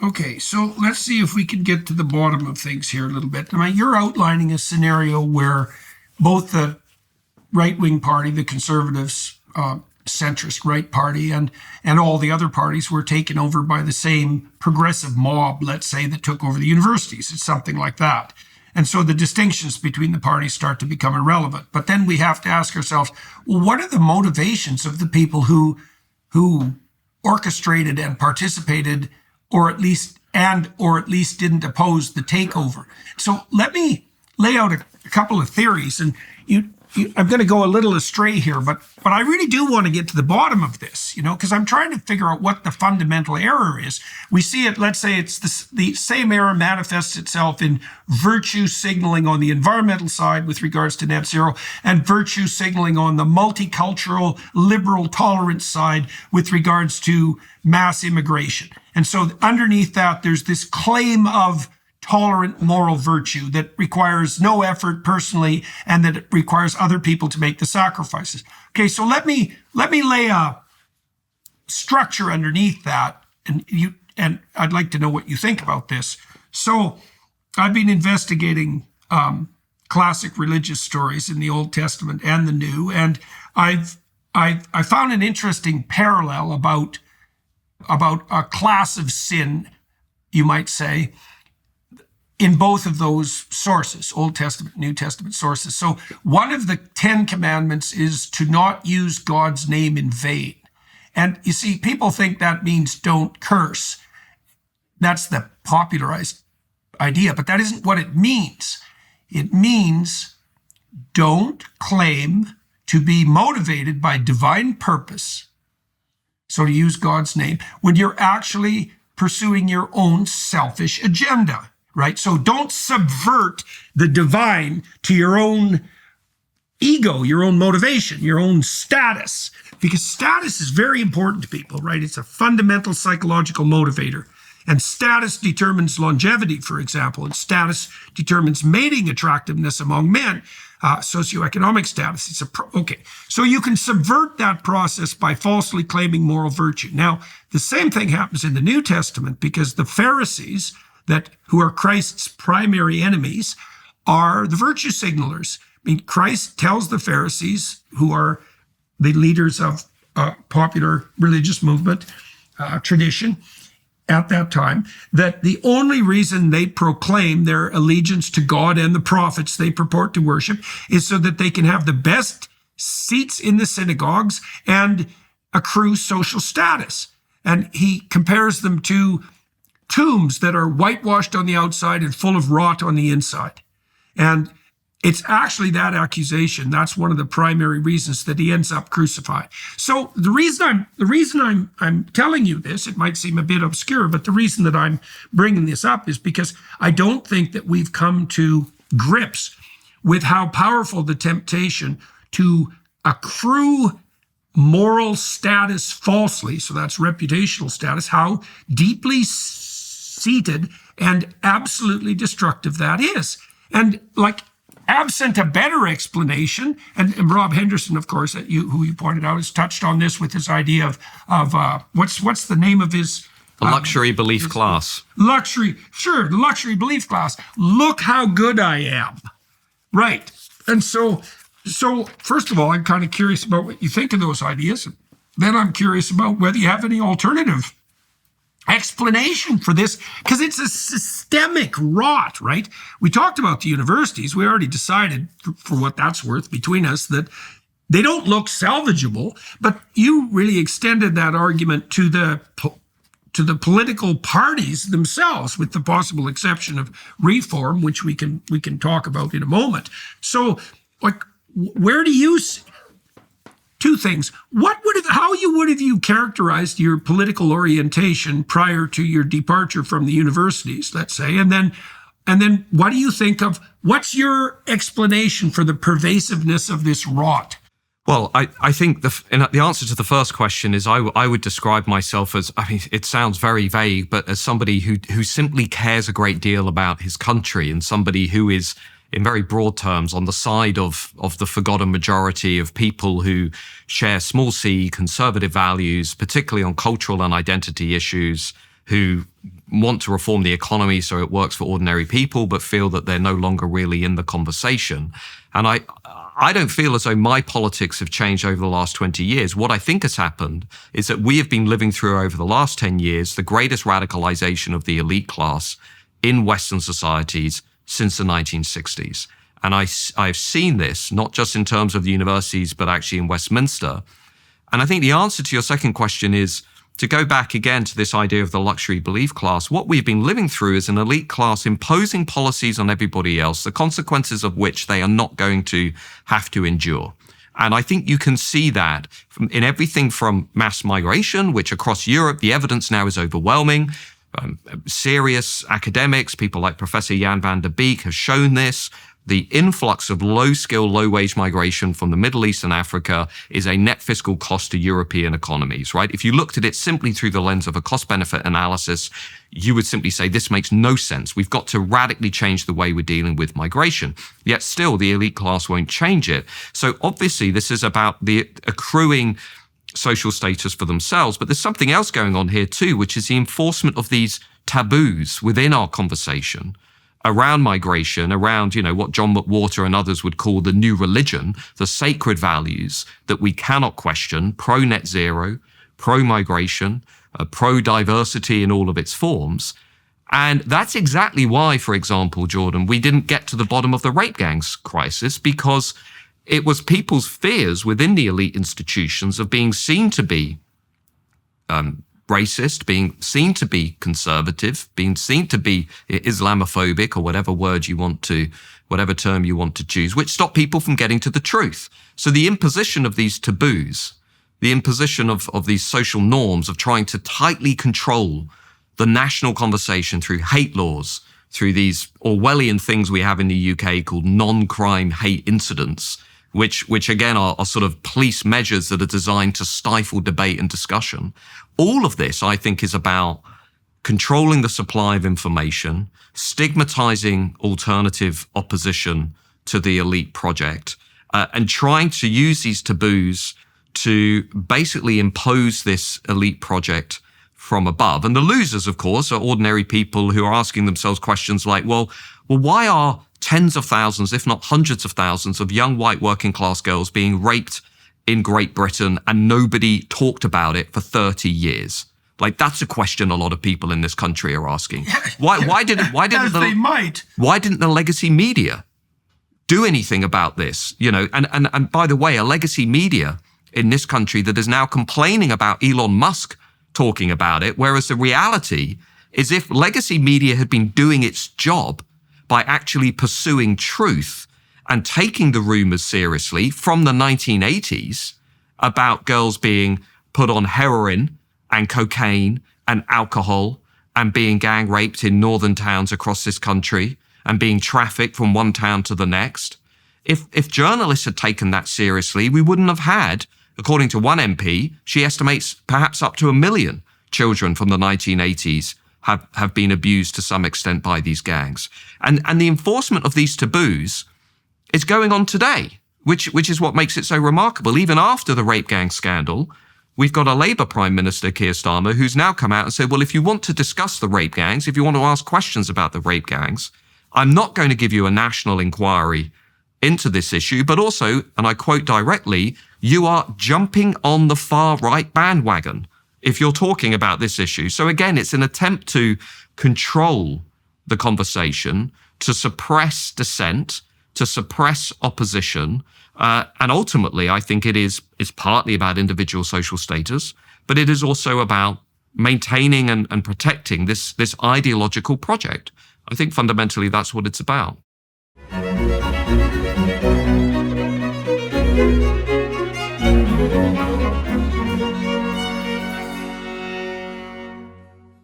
Okay, so let's see if we can get to the bottom of things here a little bit. I mean, you're outlining a scenario where both the right-wing party, the conservatives, centrist right party, and all the other parties were taken over by the same progressive mob, let's say, that took over the universities. It's something like that. And so the distinctions between the parties start to become irrelevant. But then we have to ask ourselves, well, what are the motivations of the people who orchestrated and participated, or at least didn't oppose the takeover? So let me lay out a couple of theories, and I'm going to go a little astray here, but I really do want to get to the bottom of this, because I'm trying to figure out what the fundamental error is. We see it, let's say it's the same error manifests itself in virtue signaling on the environmental side with regards to net zero, and virtue signaling on the multicultural, liberal, tolerant side with regards to mass immigration. And so underneath that, there's this claim of tolerant moral virtue that requires no effort personally, and that it requires other people to make the sacrifices. Okay, so let me lay a structure underneath that, and I'd like to know what you think about this. So I've been investigating classic religious stories in the Old Testament and the New, and I found an interesting parallel about a class of sin, you might say, in both of those sources, Old Testament, New Testament sources. So one of the 10 commandments is to not use God's name in vain. And you see, people think that means don't curse. That's the popularized idea, but that isn't what it means. It means don't claim to be motivated by divine purpose, so to use God's name, when you're actually pursuing your own selfish agenda. Right? So don't subvert the divine to your own ego, your own motivation, your own status, because status is very important to people, right? It's a fundamental psychological motivator. And status determines longevity, for example, and status determines mating attractiveness among men, socioeconomic status. Okay. So you can subvert that process by falsely claiming moral virtue. Now, the same thing happens in the New Testament, because the Pharisees, who are Christ's primary enemies, are the virtue signalers. I mean, Christ tells the Pharisees, who are the leaders of popular religious movement, tradition at that time, that the only reason they proclaim their allegiance to God and the prophets they purport to worship is so that they can have the best seats in the synagogues and accrue social status. And he compares them to tombs that are whitewashed on the outside and full of rot on the inside. And it's actually that accusation. That's one of the primary reasons that he ends up crucified. So the reason I'm telling you this, it might seem a bit obscure, but the reason that I'm bringing this up is because I don't think that we've come to grips with how powerful the temptation to accrue moral status falsely, so that's reputational status, how deeply seated and absolutely destructive that is. And absent a better explanation, and Rob Henderson, of course, who you pointed out, has touched on this with his idea of what's the name of his... The luxury belief class. The luxury belief class. Look how good I am. Right. And so first of all, I'm kind of curious about what you think of those ideas. Then I'm curious about whether you have any alternative explanation for this, because it's a systemic rot, right? We talked about the universities. We already decided, for what that's worth between us, that they don't look salvageable, but you really extended that argument to the political parties themselves, with the possible exception of reform, which we can talk about in a moment. So, where do you see? Two things. How would have you characterized your political orientation prior to your departure from the universities, let's say, and then what do you think of? What's your explanation for the pervasiveness of this rot? Well, I think the answer to the first question is I would describe myself as, I mean, it sounds very vague, but as somebody who simply cares a great deal about his country, and somebody who is, in very broad terms, on the side of the forgotten majority of people who share small c conservative values, particularly on cultural and identity issues, who want to reform the economy so it works for ordinary people, but feel that they're no longer really in the conversation. And I don't feel as though my politics have changed over the last 20 years. What I think has happened is that we have been living through over the last 10 years the greatest radicalization of the elite class in Western societies since the 1960s. And I've seen this, not just in terms of the universities, but actually in Westminster. And I think the answer to your second question is to go back again to this idea of the luxury belief class. What we've been living through is an elite class imposing policies on everybody else, the consequences of which they are not going to have to endure. And I think you can see that in everything from mass migration, which across Europe, the evidence now is overwhelming. Serious academics, people like Professor Jan van der Beek have shown this. The influx of low-skill, low-wage migration from the Middle East and Africa is a net fiscal cost to European economies, right? If you looked at it simply through the lens of a cost-benefit analysis, you would simply say this makes no sense. We've got to radically change the way we're dealing with migration. Yet still, the elite class won't change it. So obviously, this is about the accruing social status for themselves. But there's something else going on here too, which is the enforcement of these taboos within our conversation around migration, around, what John McWhorter and others would call the new religion, the sacred values that we cannot question, pro-net zero, pro-migration, pro-diversity in all of its forms. And that's exactly why, for example, Jordan, we didn't get to the bottom of the rape gangs crisis, because it was people's fears within the elite institutions of being seen to be racist, being seen to be conservative, being seen to be Islamophobic, or whatever term you want to choose, which stopped people from getting to the truth. So the imposition of these taboos, the imposition of these social norms of trying to tightly control the national conversation through hate laws, through these Orwellian things we have in the UK called non-crime hate incidents, which again are sort of police measures that are designed to stifle debate and discussion. All of this, I think, is about controlling the supply of information, stigmatizing alternative opposition to the elite project, and trying to use these taboos to basically impose this elite project from above. And the losers, of course, are ordinary people who are asking themselves questions like, well, why are tens of thousands, if not hundreds of thousands, of young white working class girls being raped in Great Britain and nobody talked about it for 30 years? Like, that's a question a lot of people in this country are asking. Why didn't the legacy media do anything about this? And by the way, a legacy media in this country that is now complaining about Elon Musk talking about it, whereas the reality is if legacy media had been doing its job by actually pursuing truth and taking the rumors seriously from the 1980s about girls being put on heroin and cocaine and alcohol and being gang raped in northern towns across this country and being trafficked from one town to the next. If journalists had taken that seriously, we wouldn't have had, according to one MP, she estimates perhaps up to 1 million children from the 1980s have been abused to some extent by these gangs. And the enforcement of these taboos is going on today, which is what makes it so remarkable. Even after the rape gang scandal, we've got a Labour Prime Minister, Keir Starmer, who's now come out and said, well, if you want to discuss the rape gangs, if you want to ask questions about the rape gangs, I'm not going to give you a national inquiry into this issue, but also, and I quote directly, you are jumping on the far right bandwagon if you're talking about this issue. So again, it's an attempt to control the conversation, to suppress dissent, to suppress opposition. And ultimately, I think it's partly about individual social status, but it is also about maintaining and protecting this ideological project. I think fundamentally that's what it's about.